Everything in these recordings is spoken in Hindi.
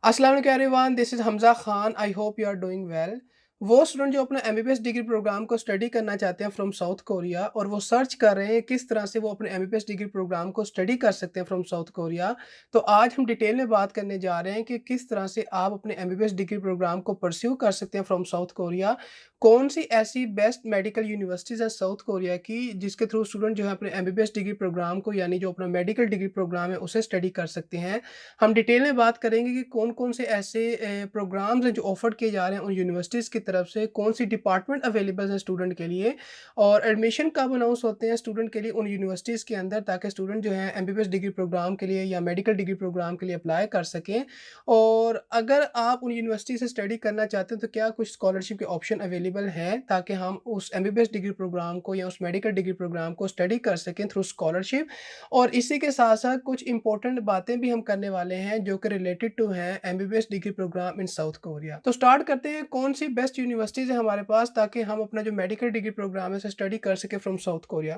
अस्सलाम वालेकुम everyone, this is Hamza Khan. I hope you are doing well. वो स्टूडेंट जो अपना एमबीबीएस डिग्री प्रोग्राम को स्टडी करना चाहते हैं फ्रॉम साउथ कोरिया और वो सर्च कर रहे हैं किस तरह से वो अपने एमबीबीएस डिग्री प्रोग्राम को स्टडी कर सकते हैं फ्रॉम साउथ कोरिया। तो आज हम डिटेल में बात करने जा रहे हैं कि किस तरह से आप अपने एमबीबीएस डिग्री प्रोग्राम को परस्यू कर सकते हैं फ्रॉम साउथ कोरिया। कौन सी ऐसी बेस्ट मेडिकल यूनिवर्सिटीज़ हैं साउथ कोरिया की जिसके थ्रू स्टूडेंट जो है अपने एमबीबीएस डिग्री प्रोग्राम को यानी जो अपना मेडिकल डिग्री प्रोग्राम है उसे स्टडी कर सकते हैं। हम डिटेल में बात करेंगे कि कौन-कौन से ऐसे प्रोग्राम्स हैं जो ऑफ़र किए जा रहे हैं उन यूनिवर्सिटीज़ की तरफ से, कौन-सी डिपार्टमेंट अवेलेबल है स्टूडेंट के लिए और एडमिशन कब अनाउंस होते हैं स्टूडेंट के लिए उन यूनिवर्सिटीज़ के अंदर ताकि स्टूडेंट जो है एमबीबीएस डिग्री प्रोग्राम के लिए या मेडिकल डिग्री प्रोग्राम के लिए अप्लाई कर सकें। और अगर आप उन यूनिवर्सिटी से स्टडी करना चाहते हैं तो क्या कुछ स्कॉलरशिप के ऑप्शन अवेलेबल हैं ताकि हम उस एमबीबीएस डिग्री प्रोग्राम को या उस मेडिकल डिग्री प्रोग्राम को स्टडी कर सकें थ्रू स्कॉलरशिप। और इसी के साथ-साथ कुछ इम्पोर्टेंट बातें भी हम करने वाले हैं जो कि रिलेटेड टू हैं एमबीबीएस डिग्री प्रोग्राम इन साउथ कोरिया। तो स्टार्ट करते हैं कौन सी बेस्ट यूनिवर्सिटीज़ है हमारे पास ताकि हम अपना जो मेडिकल डिग्री प्रोग्राम है उसे स्टडी कर सकें फ्रॉम साउथ कोरिया।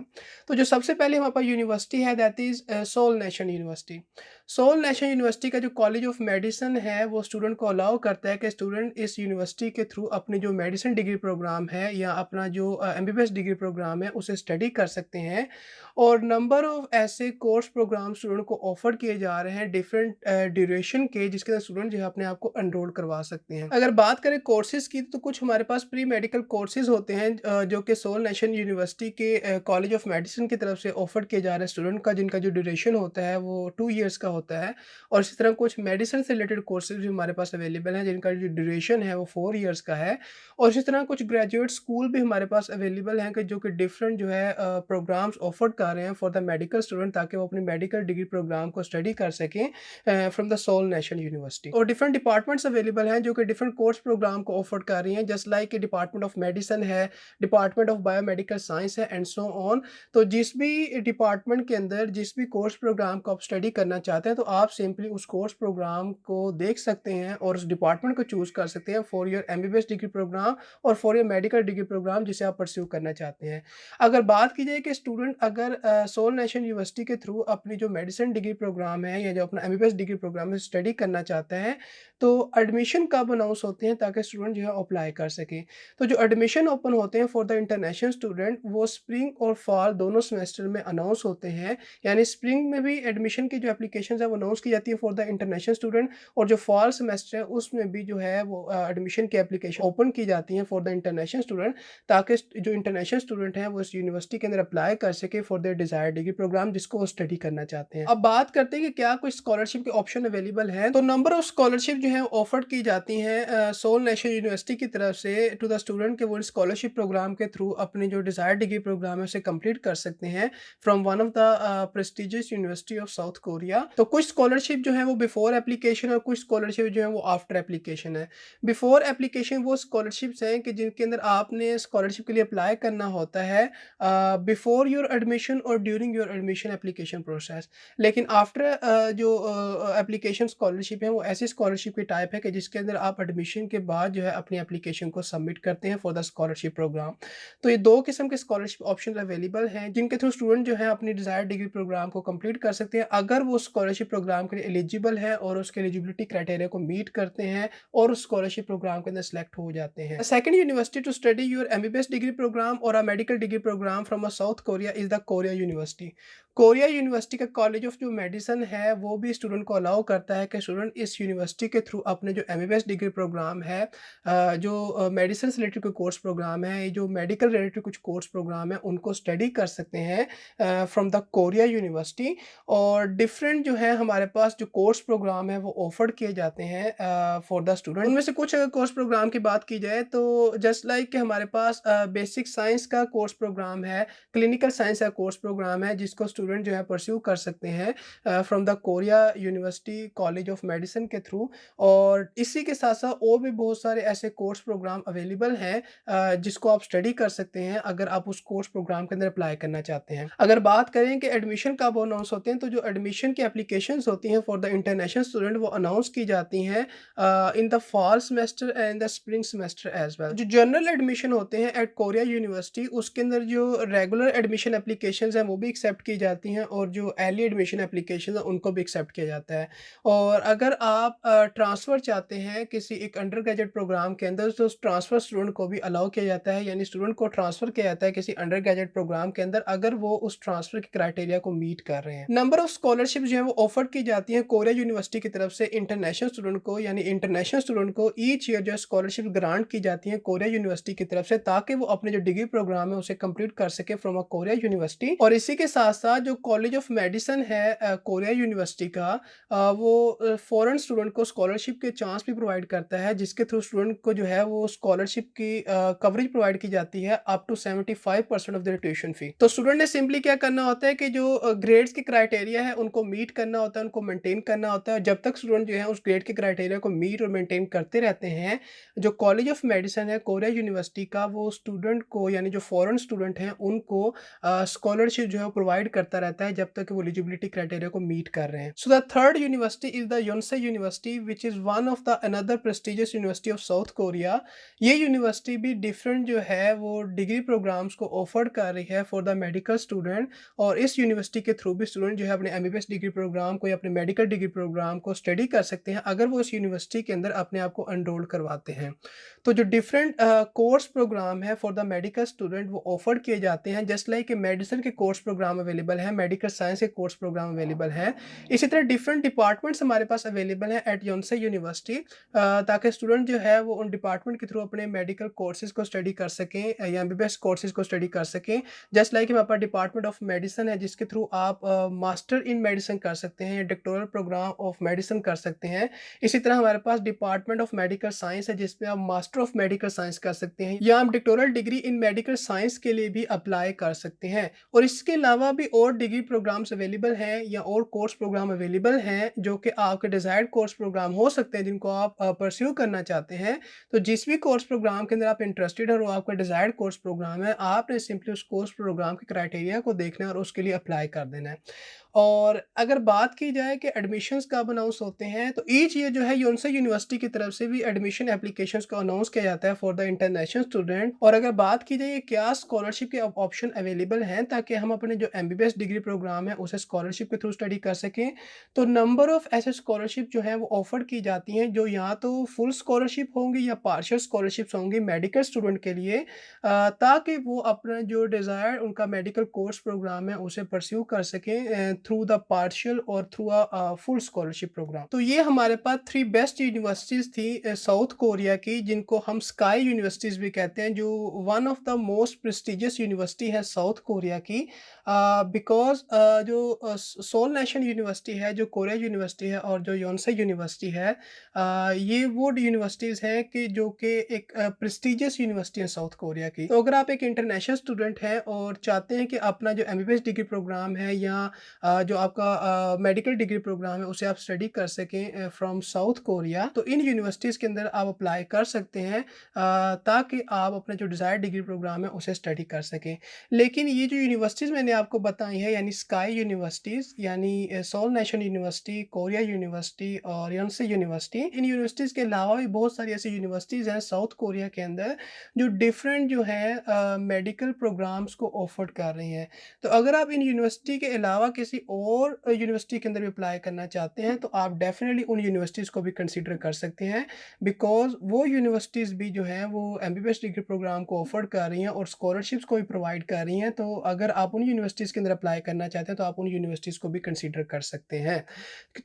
तो जो सबसे पहले हमारे पास यूनिवर्सिटी है that is Seoul nation university. Seoul nation university का जो कॉलेज ऑफ मेडिसिन है वो स्टूडेंट को अलाउ करता है कि स्टूडेंट इस यूनिवर्सिटी के थ्रू अपनी जो मेडिसिन डिग्री प्रोग्राम है या अपना जो एमबीबीएस डिग्री प्रोग्राम है उसे स्टडी कर सकते हैं। और नंबर ऑफ ऐसे कोर्स प्रोग्राम स्टूडेंट को ऑफर किए जा रहे हैं डिफरेंट ड्यूरेशन के जिसके अंदर स्टूडेंट जो है अपने आप को एनरोल करवा सकते हैं। अगर बात करें कोर्सेज की तो कुछ हमारे पास प्री मेडिकल कोर्सेज होते हैं जो कि सोल नेशन यूनिवर्सिटी के कॉलेज ऑफ मेडिसिन की तरफ से ऑफर किए जा रहे हैं स्टूडेंट का जिनका जो ड्यूरेशन होता है वो 2 ईयर्स का होता है। और इसी तरह कुछ मेडिसिन से रिलेटेड कोर्सेज भी हमारे पास अवेलेबल हैं जिनका जो ड्यूरेशन है वो 4 ईयर्स का है। और इसी तरह कुछ ग्रेजुएट स्कूल भी हमारे पास अवेलेबल हैं कि जो कि डिफरेंट जो है प्रोग्राम्स ऑफर कर रहे हैं फॉर द मेडिकल स्टूडेंट ताकि वो अपनी मेडिकल डिग्री प्रोग्राम को स्टडी कर सकें from the Seoul national university. और डिफरेंट डिपार्टमेंट्स अवेलेबल हैं जो कि डिफरेंट कोर्स प्रोग्राम को ऑफर कर रही हैं just like department of medicine है, डिपार्टमेंट ऑफ बायोमेडिकल साइंस है एंड सो ऑन। तो जिस भी डिपार्टमेंट के अंदर जिस भी कोर्स प्रोग्राम को आप स्टडी करना चाहते हैं तो आप सिंपली उस कोर्स प्रोग्राम को देख सकते हैं और उस डिपार्टमेंट को चूज़ कर सकते हैं for your MBBS degree programme और for your medical degree programme जिसे आप परस्यू करना चाहते हैं। अगर बात की जाए कि स्टूडेंट अगर सोल नेशन यूनिवर्सिटी के थ्रू अपनी जो मेडिसिन डिग्री प्रोग्राम है या जो अपना एमबीबीएस डिग्री प्रोग्राम है स्टडी करना चाहता है तो एडमिशन कब अनाउंस होते हैं ताकि स्टूडेंट जो है अप्लाई कर सके। तो जो एडमिशन ओपन होते हैं फॉर द इंटरनेशनल स्टूडेंट वो स्प्रिंग और फॉल दोनों सेमेस्टर में अनाउंस होते हैं। यानी स्प्रिंग में भी एडमिशन की जो एप्लीकेशन है वो अनाउंस की जाती है फॉर द इंटरनेशनल स्टूडेंट और जो फॉल सेमेस्टर है उसमें भी जो है वो एडमिशन की एप्लीकेशन ओपन की जाती है फॉर द इंटरनेशनल स्टूडेंट ताकि जो इंटरनेशनल स्टूडेंट हैं वो इस यूनिवर्सिटी के अंदर अप्लाई कर सके for their desired degree program जिसको वो स्टडी करना चाहते हैं। अब बात करते हैं कि क्या कुछ स्कॉलरशिप के ऑप्शन अवेलेबल हैं। तो नंबर ऑफ स्कॉलरशिप जो है ऑफर की जाती हैं सोल नेशनल यूनिवर्सिटी की तरफ से टू द स्टूडेंट के वो स्कॉलरशिप प्रोग्राम के थ्रू अपनी जो डिजायर्ड डिग्री प्रोग्राम है उसे कंप्लीट कर सकते हैं from one of the prestigious university of South Korea. तो कुछ स्कॉलरशिप जो है वो बिफोर एप्लीकेशन और कुछ स्कॉलरशिप जो है वो आफ्टर एप्लीकेशन है। बिफोर एप्लीकेशन वो स्कॉलरशिप्स हैं कि जिनके अंदर आपने स्कॉलरशिप के लिए अप्लाई करना होता है बिफोर योर एडमिशन और during your admission application process. लेकिन आफ्टर जो एप्लीकेशन स्कॉलरशिप है वो ऐसी स्कॉलरशिप की टाइप है कि जिसके अंदर आप एडमिशन के बाद जो है अपनी एप्लीकेशन को सबमिट करते हैं फॉर द स्कॉलरशिप प्रोग्राम। तो ये दो किस्म के स्कॉलरशिप ऑप्शन अवेलेबल हैं जिनके थ्रू स्टूडेंट जो है अपनी डिजायर्ड डिग्री प्रोग्राम को कंप्लीट कर सकते हैं अगर वो स्कॉलरशिप प्रोग्राम के लिए एलिजिबल है और उसके एलिजिबिलिटी क्राइटेरिया को मीट करते हैं और उस स्कॉलरशिप प्रोग्राम के अंदर सेलेक्ट हो जाते हैं। Second university to study your MBBS degree programme और a medical degree programme from a South Korea is the Korea University. Korea University का कॉलेज ऑफ जो मेडिसिन है वो भी स्टूडेंट को अलाउ करता है कि स्टूडेंट इस यूनिवर्सिटी के थ्रू अपने जो एमबीबीएस डिग्री प्रोग्राम है जो मेडिसिन से रिलेटेड कोई कोर्स प्रोग्राम है जो मेडिकल रिलेटेड कुछ कोर्स प्रोग्राम है उनको स्टडी कर सकते हैं फ्रॉम द कोरिया यूनिवर्सिटी। और डिफरेंट जो है हमारे पास जो कोर्स प्रोग्राम है वो ऑफर किए जाते हैं फॉर द स्टूडेंट। उनमें से कुछ अगर कोर्स प्रोग्राम की बात की जाए तो जस्ट लाइक कि हमारे पास बेसिक साइंस का कोर्स प्रोग्राम है, क्लिनिकल साइंस का कोर्स प्रोग्राम है जिसको स्टूडेंट जो है परस्यू कर सकते हैं from the Korea university college of medicine के थ्रू। और इसी के साथ साथ और भी बहुत सारे ऐसे कोर्स प्रोग्राम अवेलेबल हैं जिसको आप स्टडी कर सकते हैं अगर आप उस कोर्स प्रोग्राम के अंदर अप्लाई करना चाहते हैं। अगर बात करें कि एडमिशन कब अनाउंस होते हैं तो जो एडमिशन की एप्लीकेशंस होती हैं फॉर द इंटरनेशनल स्टूडेंट वो अनाउंस की जाती हैं in the fall semester and the spring semester as well. जो जनरल एडमिशन होते हैं एट कोरिया यूनिवर्सिटी उसके अंदर जो रेगुलर एडमिशन एप्लीकेशंस हैं वो भी एक्सेप्ट की जाती हैं और जो अर्ली एडमिशन एप्लीकेशंस हैं उनको भी एक्सेप्ट किया जाता है। और अगर आप ट्रांसफ़र चाहते हैं किसी एक अंडर ग्रेजुएट प्रोग्राम के अंदर तो उस ट्रांसफ़र स्टूडेंट को भी अलाउ किया जाता है, यानी स्टूडेंट को ट्रांसफ़र किया जाता है किसी अंडर ग्रेजुएट प्रोग्राम के अंदर अगर वो उस ट्रांसफ़र के क्राइटेरिया को मीट कर रहे हैं। नंबर ऑफ स्कॉलरशिप जो है वो ऑफर की जाती हैं कोरिया यूनिवर्सिटी की तरफ से इंटरनेशनल स्टूडेंट को, यानी इंटरनेशनल स्टूडेंट को ईच ईयर जो है स्कॉलरशिप ग्रांट की जाती है कोरिया यूनिवर्सिटी की तरफ से ताकि वो अपने जो डिग्री प्रोग्राम है उसे कंप्लीट कर सके फ्रॉम अ कोरिया यूनिवर्सिटी। और इसी के साथ साथ जो कॉलेज ऑफ मेडिसिन है कोरिया यूनिवर्सिटी का वो फॉरेन स्टूडेंट को स्कॉलरशिप के चांस भी प्रोवाइड करता है जिसके थ्रू स्टूडेंट को जो है वो स्कॉलरशिप की कवरेज प्रोवाइड की जाती है up to 75% of the tuition fee. तो स्टूडेंट ने सिंपली क्या करना होता है कि जो ग्रेड्स के क्राइटेरिया है उनको मीट करना होता है, उनको मेंटेन करना होता है। जब तक स्टूडेंट जो है उस ग्रेड के क्राइटेरिया को मीट और मेंटेन करते रहते हैं, जो कॉलेज ऑफ मेडिसिन है कोरिया यूनिवर्सिटी का वो स्टूडेंट को, यानी जो फॉरेन स्टूडेंट हैं उनको स्कॉलरशिप जो है प्रोवाइड करता रहता है जब तक वो एलिजिबिलिटी क्राइटेरिया को मीट कर रहे हैं। So the third university is the Yonsei University which is one of the another prestigious university of South Korea. ये यूनिवर्सिटी भी डिफरेंट जो है वो डिग्री प्रोग्राम्स को ऑफर कर रही है फॉर द मेडिकल स्टूडेंट। और इस यूनिवर्सिटी के थ्रू भी स्टूडेंट जो है अपने एमबीबीएस डिग्री प्रोग्राम को या अपने मेडिकल डिग्री प्रोग्राम को स्टडी कर सकते हैं अगर वो इस यूनिवर्सिटी के अंदर अपने आप को एनरोल करवाते हैं। तो जो डिफरेंट कोर्स प्रोग्राम है फॉर द मेडिकल स्टूडेंट वो ऑफर किए जाते हैं, जस्ट लाइक मेडिसिन के कोर्स प्रोग्राम अवेलेबल है, मेडिकल साइंस के कोर्स प्रोग्राम अवेलेबल है। इसी तरह डिफरेंट डिपार्टमेंट्स हमारे पास अवेलेबल हैं एट योनसे यूनिवर्सिटी ताकि स्टूडेंट जो है वो उन डिपार्टमेंट के थ्रू अपने मेडिकल कोर्सेज को स्टडी कर सकें या एमबीबीएस कोर्सेज को स्टडी कर सकें। जस्ट लाइक हमारे पास डिपार्टमेंट ऑफ मेडिसिन है जिसके थ्रू आप मास्टर इन मेडिसिन कर सकते हैं, डॉक्टोरल प्रोग्राम ऑफ मेडिसिन कर सकते हैं। इसी तरह हमारे पास डिपार्टमेंट ऑफ मेडिकल साइंस है जिसमें आप मास्टर ऑफ मेडिकल साइंस कर सकते हैं या आप doctoral degree in medical science के लिए भी अप्लाई कर सकते हैं। और इसके अलावा भी और डिग्री प्रोग्राम्स अवेलेबल हैं या और कोर्स प्रोग्राम अवेलेबल हैं जो कि आपके डिजायर्ड कोर्स प्रोग्राम हो सकते हैं जिनको आप परस्यू करना चाहते हैं। तो जिस भी कोर्स प्रोग्राम के अंदर आप इंटरेस्टेड है और वो आपका डिजायर्ड कोर्स प्रोग्राम है, आपने सिंपली उस कोर्स प्रोग्राम के क्राइटेरिया को देखना है और उसके लिए अप्लाई कर देना है। और अगर बात की जाए कि एडमिशन्स कब अनाउंस होते हैं तो ईच ईयर जो है योनसे यूनिवर्सिटी की तरफ से भी एडमिशन एप्लीकेशंस को अनाउंस किया जाता है फॉर द इंटरनेशनल स्टूडेंट। और अगर बात की जाए क्या स्कॉलरशिप के ऑप्शन अवेलेबल हैं ताकि हम अपने जो एमबीबीएस डिग्री प्रोग्राम है उसे स्कॉलरशिप के थ्रू स्टडी कर सकें, तो नंबर ऑफ ऐसे स्कॉलरशिप जो है वो ऑफर की जाती हैं जो या तो फुल स्कॉलरशिप होंगी या पार्शियल स्कॉलरशिप्स होंगी मेडिकल स्टूडेंट के लिए ताकि वो अपना जो डिज़ायर उनका मेडिकल कोर्स प्रोग्राम है उसे परस्यू कर सकें थ्रू द पार्शियल और through a full scholarship program. तो ये हमारे पास 3 बेस्ट यूनिवर्सिटीज़ थी साउथ कोरिया की जिनको हम स्काई यूनिवर्सिटीज़ भी कहते हैं, जो one of the most prestigious university है साउथ कोरिया की। बिकॉज़ जो सोल नेशन यूनिवर्सिटी है, जो कोरिया यूनिवर्सिटी है और जो योनसे यूनिवर्सिटी है, ये वो यूनिवर्सिटीज़ हैं कि जो कि एक प्रेस्टिजियस यूनिवर्सिटी है साउथ कोरिया की। तो अगर आप एक इंटरनेशनल स्टूडेंट हैं और चाहते हैं कि अपना जो एमबीबीएस डिग्री प्रोग्राम है या जो आपका मेडिकल डिग्री प्रोग्राम है उसे आप स्टडी कर सकें फ्रॉम साउथ कोरिया, तो इन यूनिवर्सिटीज़ के अंदर आप अप्लाई कर सकते हैं ताकि आप अपना जो डिज़ायर्ड डिग्री प्रोग्राम है उसे स्टडी कर सकें। लेकिन ये जो यूनिवर्सिटीज़ मैंने आपको बताई है यानी स्काई यूनिवर्सिटीज़, यानी Seoul nation university, Korea university और योनसे यूनिवर्सिटी, इन यूनिवर्सिटीज़ के अलावा भी बहुत सारी ऐसी यूनिवर्सिटीज़ हैं साउथ कोरिया के अंदर जो डिफरेंट जो है मेडिकल प्रोग्राम्स को ऑफर कर रही हैं। तो अगर आप इन यूनिवर्सिटी के अलावा किसी और यूनिवर्सिटी के अंदर भी अप्लाई करना चाहते हैं तो आप डेफिनेटली उन यूनिवर्सिटीज़ को भी कंसीडर कर सकते हैं, बिकॉज़ वो यूनिवर्सिटीज़ भी जो हैं वो एमबीबीएस डिग्री प्रोग्राम को ऑफर कर रही हैं और स्कॉलरशिप्स को भी प्रोवाइड कर रही हैं। तो अगर आप उन यूनिवर्सिटीज़ के अंदर अप्लाई करना चाहते हैं तो आप उन यूनिवर्सिटीज़ को भी कंसीडर कर सकते हैं।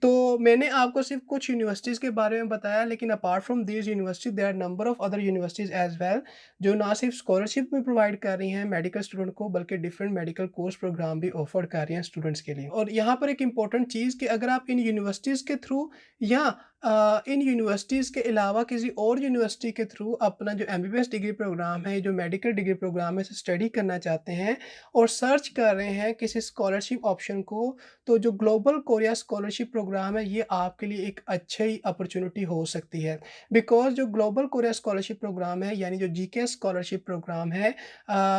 तो मैंने आपको सिर्फ कुछ यूनिवर्सिटीज़ के बारे में बताया, लेकिन apart from these university there are number of other universities as well जो ना सिर्फ स्कॉलरशिप भी प्रोवाइड कर रही हैं मेडिकल स्टूडेंट को, बल्कि डिफरेंट मेडिकल कोर्स प्रोग्राम भी ऑफर कर रही हैं स्टूडेंट्स के लिए। और यहाँ पर एक इम्पॉर्टेंट चीज़ कि अगर आप इन यूनिवर्सिटीज़ के थ्रू या इन यूनिवर्सिटीज़ के अलावा किसी और यूनिवर्सिटी के थ्रू अपना जो एमबीबीएस डिग्री प्रोग्राम है, जो मेडिकल डिग्री प्रोग्राम है, इसे स्टडी करना चाहते हैं और सर्च कर रहे हैं किसी स्कॉलरशिप ऑप्शन को, तो जो ग्लोबल कोरिया स्कॉलरशिप प्रोग्राम है ये आपके लिए एक अच्छी अपॉर्चुनिटी हो सकती है। बिकॉज़ जो ग्लोबल कोरिया स्कॉलरशिप प्रोग्राम है यानी जो जीके स्कॉलरशिप प्रोग्राम है,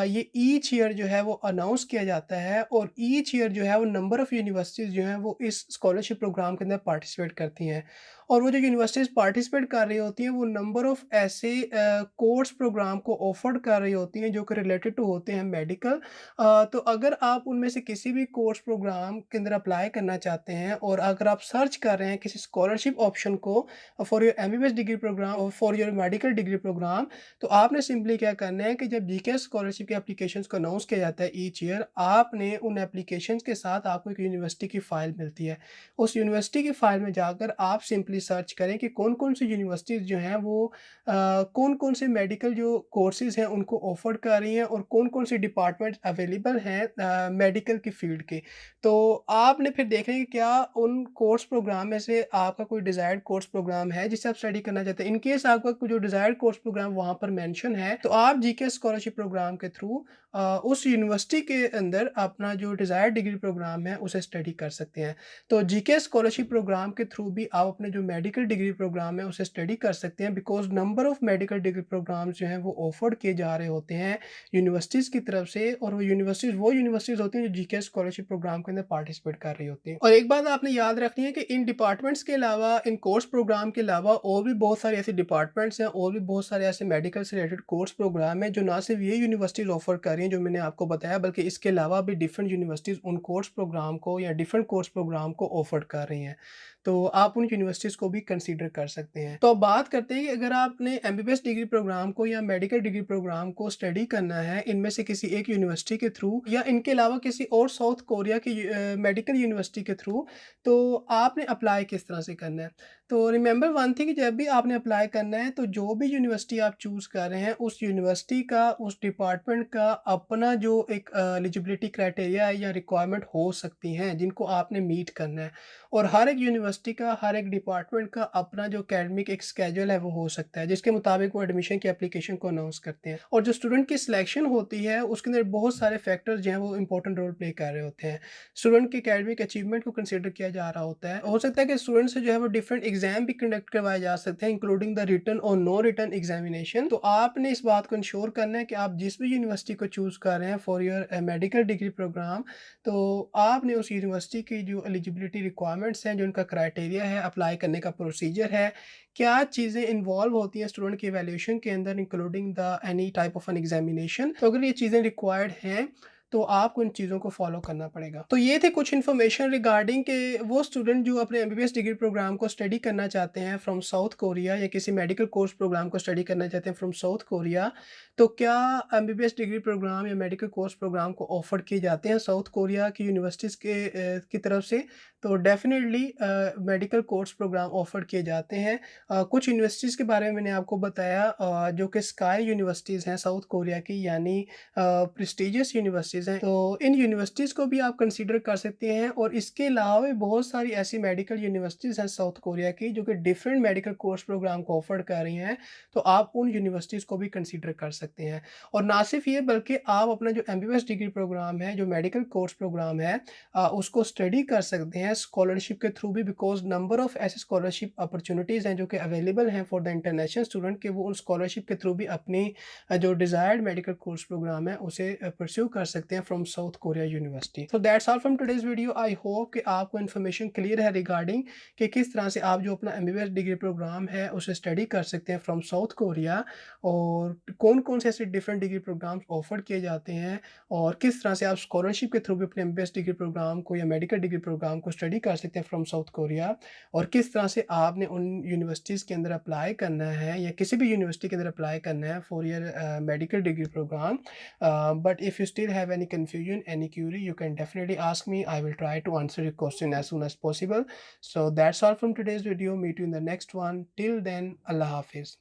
ये ईच ईयर जो है वो अनाउंस किया जाता है और ईच ईयर जो है वो नंबर ऑफ़ यूनिवर्सिटीज़ जो हैं वो इस स्कॉलरशिप प्रोग्राम के अंदर पार्टिसिपेट करती हैं। और वो जो यूनिवर्सिटीज़ पार्टिसिपेट कर रही होती हैं वो नंबर ऑफ ऐसे कोर्स प्रोग्राम को ऑफर कर रही होती हैं जो कि रिलेटेड टू होते हैं मेडिकल। तो अगर आप उनमें से किसी भी कोर्स प्रोग्राम के अंदर अप्लाई करना चाहते हैं और अगर आप सर्च कर रहे हैं किसी स्कॉलरशिप ऑप्शन को for your MBBS degree programme और for your medical degree programme, तो आपने सिंपली क्या करना है कि जब जीके स्कॉलरशिप के एप्लीकेशंस को अनाउंस किया जाता है ईच ईयर, आपने उन एप्लीकेशंस के साथ आपको एक यूनिवर्सिटी की फ़ाइल मिलती है। उस यूनिवर्सिटी की फ़ाइल में जाकर आप सिंपली सर्च करें कि कौन-कौन सी यूनिवर्सिटीज़ जो हैं वो कौन-कौन से मेडिकल जो कोर्सेज़ हैं उनको ऑफ़र कर रही हैं और कौन-कौन से डिपार्टमेंट अवेलेबल हैं मेडिकल की फ़ील्ड के। तो आपने फिर देखना है कि क्या उन कोर्स प्रोग्राम में से आपका कोई डिज़ायर्ड कोर्स प्रोग्राम है जिसे आप स्टडी करना चाहते हैं। इन केस आपका कोई जो डिज़ायर्ड कोर्स प्रोग्राम वहाँ पर मेंशन है, तो आप जीके स्कॉलरशिप प्रोग्राम के थ्रू उस यूनिवर्सिटी के अंदर अपना जो डिज़ायर्ड डिग्री प्रोग्राम है उसे स्टडी कर सकते हैं। तो जीके स्कॉलरशिप प्रोग्राम के थ्रू भी आप अपने जो मेडिकल डिग्री प्रोग्राम है उसे स्टडी कर सकते हैं, because number of medical degree programs जो हैं वो ऑफर्ड किए जा रहे होते हैं यूनिवर्सिटीज़ की तरफ से, और वो यूनिवर्सिटीज़ होती हैं जो जीके स्कॉलरशिप प्रोग्राम के अंदर पार्टिसिपेट कर रही होती हैं। और एक बात आपने याद रखनी है कि इन डिपार्टमेंट्स के अलावा, इन कोर्स प्रोग्राम के अलावा और भी बहुत सारे ऐसे डिपार्टमेंट्स हैं और भी बहुत सारे ऐसे मेडिकल से रिलेटेड कोर्स प्रोग्राम हैं जो ना सिर्फ ये यूनिवर्सिटीज़ ऑफर कर रही हैं जो मैंने आपको बताया, बल्कि इसके अलावा भी डिफरेंट यूनिवर्सिटीज़ उन कोर्स प्रोग्राम को या डिफरेंट कोर्स प्रोग्राम को ऑफर कर रही हैं। तो आप उन यूनिवर्सिटीज़ को भी कंसीडर कर सकते हैं। तो अब बात करते हैं कि अगर आपने एमबीबीएस डिग्री प्रोग्राम को या मेडिकल डिग्री प्रोग्राम को स्टडी करना है इनमें से किसी एक यूनिवर्सिटी के थ्रू या इनके अलावा किसी और साउथ कोरिया की मेडिकल यूनिवर्सिटी के थ्रू, तो आपने अप्लाई किस तरह से करना है। तो रिमेंबर वन थिंग, जब भी आपने अप्लाई करना है तो जो भी यूनिवर्सिटी आप चूज़ कर रहे हैं उस यूनिवर्सिटी का, उस डिपार्टमेंट का अपना जो एक एलिजिबिलिटी क्राइटेरिया है या रिक्वायरमेंट हो सकती हैं जिनको आपने मीट करना है। और हर एक यूनिवर्सिटी का, हर एक डिपार्टमेंट का अपना जो एकेडमिक एक स्केड्यूल है वो हो सकता है, जिसके मुताबिक वो एडमिशन की एप्लीकेशन को अनाउंस करते हैं। और जो स्टूडेंट की सिलेक्शन होती है उसके अंदर बहुत सारे फैक्टर्स जो हैं वो इंपॉर्टेंट रोल प्ले कर रहे होते हैं। स्टूडेंट के एकेडमिक अचीवमेंट को कंसीडर किया जा रहा होता है। हो सकता है कि स्टूडेंट से जो है वो डिफरेंट एग्जाम भी कंडक्ट करवाए जा सकते हैं, इंक्लूडिंग द रिटन और नो रिटन एग्जामिनेशन। तो आपने इस बात को इंश्योर करना है कि आप जिस भी यूनिवर्सिटी को चूज़ कर रहे हैं for your medical degree programme, तो आपने उस यूनिवर्सिटी की जो एलिजिबिलिटी रिक्वायरमेंट्स हैं, जो उनका क्राइटेरिया है, अप्लाई करने का प्रोसीजर है, क्या चीज़ें इन्वॉल्व होती हैं स्टूडेंट की इवैल्यूएशन के अंदर, including the any type of an examination. तो अगर ये चीज़ें रिक्वायर्ड हैं तो आपको इन चीज़ों को फॉलो करना पड़ेगा। तो ये थे कुछ इन्फॉर्मेशन रिगार्डिंग के वो स्टूडेंट जो अपने एमबीबीएस डिग्री प्रोग्राम को स्टडी करना चाहते हैं फ्रॉम साउथ कोरिया या किसी मेडिकल कोर्स प्रोग्राम को स्टडी करना चाहते हैं फ्रॉम साउथ कोरिया, तो क्या एमबीबीएस डिग्री प्रोग्राम या मेडिकल कोर्स प्रोग्राम को ऑफर किए जाते हैं साउथ कोरिया की यूनिवर्सिटीज़ की तरफ से? तो definitely medical course program offer किए जाते हैं। कुछ यूनिवर्सिटीज़ के बारे में मैंने आपको बताया जो कि स्काई यूनिवर्सिटीज़ हैं साउथ कोरिया की, यानी प्रेस्टिजियस यूनिवर्सिटीज़ हैं। तो इन यूनिवर्सिटीज़ को भी आप कंसीडर कर सकते हैं, और इसके अलावा भी बहुत सारी ऐसी मेडिकल यूनिवर्सिटीज़ हैं साउथ कोरिया की जो कि डिफरेंट मेडिकल कोर्स प्रोग्राम को ऑफर कर रही हैं, तो आप उन यूनिवर्सिटीज़ को भी कंसीडर कर सकते हैं। और ना सिर्फ ये, बल्कि आप अपना जो एमबीबीएस डिग्री प्रोग्राम है, जो मेडिकल कोर्स प्रोग्राम है, उसको स्टडी कर सकते हैं स्कॉलरशिप के थ्रू भी, बिकॉज़ नंबर ऑफ ऐसे स्कॉलरशिप अपॉर्च्युनिटीज़ हैं जो कि अवेलेबल हैं फॉर द इंटरनेशनल स्टूडेंट, के वो उन स्कॉलरशिप के थ्रू भी अपनी जो डिज़ायर्ड मेडिकल कोर्स प्रोग्राम है उसे परस्यू कर सकते हैं from south Korea university. So that's all from today's video. I hope कि आपको इन्फॉर्मेशन क्लियर है रिगार्डिंग कि किस तरह से आप जो अपना एमबीबीएस डिग्री प्रोग्राम है उसे स्टडी कर सकते हैं फ्रॉम साउथ कोरिया, और कौन-कौन से ऐसे डिफरेंट डिग्री प्रोग्राम्स ऑफर किए जाते हैं, और किस तरह से आप स्कॉलरशिप के थ्रू भी अपने एमबीबीएस डिग्री प्रोग्राम को या मेडिकल डिग्री प्रोग्राम को स्टडी कर सकते हैं फ्रॉम साउथ कोरिया, और किस तरह से आपने उन यूनिवर्सिटीज़ के अंदर अप्लाई करना है या किसी भी यूनिवर्सिटी के अंदर अप्लाई करना है for your medical degree program. But if you still have any confusion, any query, you can definitely ask me. I will try to answer your question as soon as possible. So that's all from today's video. Meet you in the next one. Till then, Allah Hafiz.